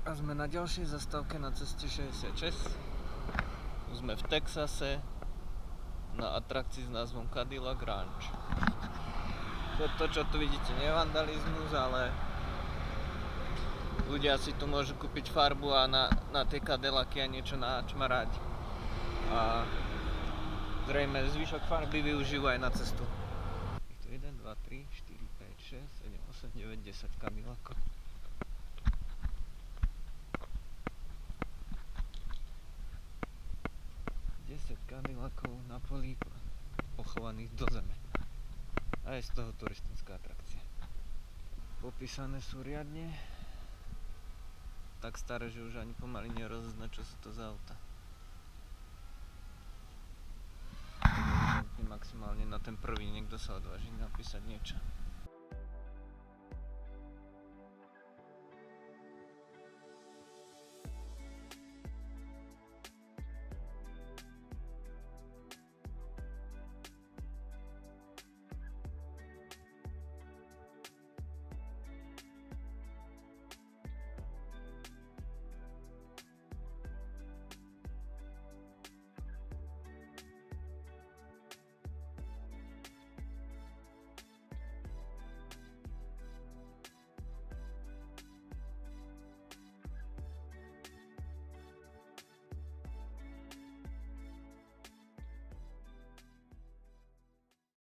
A sme na ďalšej zastávke na ceste 66. Sme v Texase na atrakcii s názvom Cadillac Ranch. To, čo tu vidíte, nie je vandalizmus, ale ľudia si tu môžu kúpiť farbu a na tie Cadillacy a niečo načmarať. A zrejme zvyšok farby využijú aj na cestu. Je tu 1, 2, 3, 4, 5, 6, 7, 8, 9, 10 Cadillacov. 10 Cadillacov na poli pochovaných do zeme. A je z toho turistická atrakcia. Popísané sú riadne. Tak staré, že už ani pomaly nerozozná, čo sú to za auta. Maximálne na ten prvý niekto sa odváži napísať niečo.